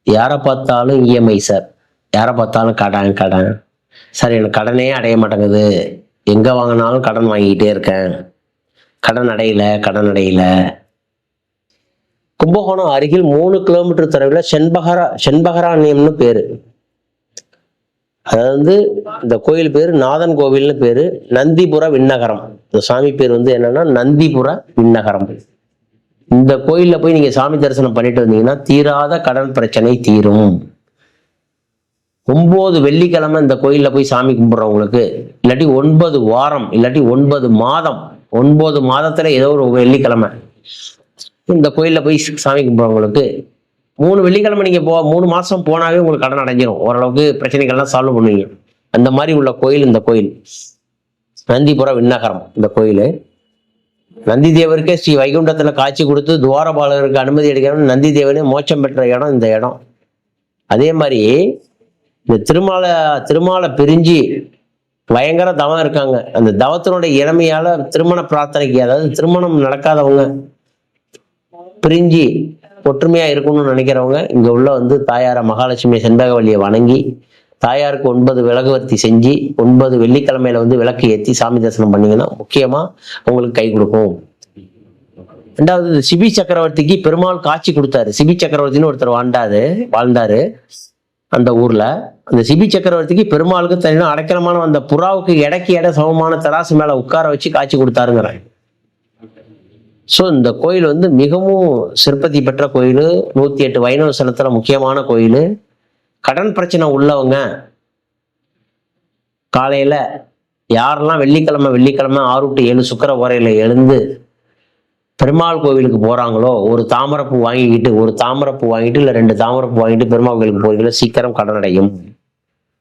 யாரை பார்த்தாலும் EMI sir, யாரை பார்த்தாலும் கடன் கடன் சார், எனக்கு கடனே அடைய மாட்டேங்குது, எங்க வாங்கினாலும் கடன் வாங்கிக்கிட்டே இருக்கேன், கடன் அடையல கடன் அடையல. கும்பகோணம் அருகில் 3 கிலோமீட்டர் தொலைவில் செண்பகராணியம்னு பேரு. அதாவது இந்த கோயில் பேரு நாதன் கோவில்னு பேரு. நந்திபுர விண்ணகரம். இந்த சாமி பேர் வந்து என்னன்னா நந்திபுர விண்ணகரம். இந்த கோயில்ல போய் நீங்க சாமி தரிசனம் பண்ணிட்டு வந்தீங்கன்னா தீராத கடன் பிரச்சனை தீரும். 9 வெள்ளிக்கிழமை இந்த கோயில்ல போய் சாமி கும்பிடுறவங்களுக்கு, இல்லாட்டி 9 வாரம், இல்லாட்டி 9 மாதம், 9 மாதத்துல ஏதோ ஒரு வெள்ளிக்கிழமை இந்த கோயில்ல போய் சாமி கும்பிடுறவங்களுக்கு 3 வெள்ளிக்கிழமை நீங்க 3 மாசம் போனாவே உங்களுக்கு கடன் அடைஞ்சிடும். ஓரளவுக்கு பிரச்சனைகள்லாம் சால்வ் பண்ணுவீங்க. அந்த மாதிரி உள்ள கோயில் இந்த கோயில் நந்திபுர விண்ணகரம். இந்த கோயில் நந்தி தேவருக்கே ஸ்ரீ வைகுண்டத்துல காட்சி கொடுத்து துவாரபாலகருக்கு அனுமதி எடுக்கணும். நந்தி தேவனே மோட்சம் பெற்ற இடம் இந்த இடம். அதே மாதிரி இந்த திருமாலை பிரிஞ்சு பயங்கர தவம் இருக்காங்க. அந்த தவத்தினுடைய இளமையால திருமண பிரார்த்தனைக்கு, அதாவது திருமணம் நடக்காதவங்க பிரிஞ்சு ஒற்றுமையா இருக்கணும்னு நினைக்கிறவங்க இங்க உள்ள வந்து தாயார மகாலட்சுமி செண்பகவல்லியை வணங்கி தாயாருக்கு 9 விளக்குவர்த்தி செஞ்சு 9 வெள்ளிக்கிழமையில வந்து விளக்கு ஏற்றி சாமி தரிசனம் பண்ணீங்கன்னா முக்கியமா உங்களுக்கு கை கொடுக்கும். ரெண்டாவது, சிபி சக்கரவர்த்திக்கு பெருமாள் காட்சி கொடுத்தாரு. சிபி சக்கரவர்த்தின்னு ஒருத்தர் வாழ்ந்தாரு அந்த ஊர்ல. அந்த சிபி சக்கரவர்த்திக்கு பெருமாளுக்கு தனியாக அடைக்கலமான அந்த புறாவுக்கு எடைக்கு எடை சமமான தராசு மேல உட்கார வச்சு காட்சி கொடுத்தாருங்கிறேன். ஸோ இந்த கோயில் வந்து மிகவும் சிற்பத்தி பெற்ற கோயில். 108 வைணவ ஸ்தலத்துல முக்கியமான கோயில். கடன் பிரச்சனை உள்ளவங்க காலையில யாரெல்லாம் வெள்ளிக்கிழமை 6 to 7 சுக்கிர ஓரையில எழுந்து பெருமாள் கோவிலுக்கு போறாங்களோ, ஒரு தாமரைப்பூ வாங்கிட்டு இல்ல 2 தாமரைப்பூ வாங்கிட்டு பெருமாள் கோவிலுக்கு போறீங்களோ சீக்கிரம் கடன் அடையும்.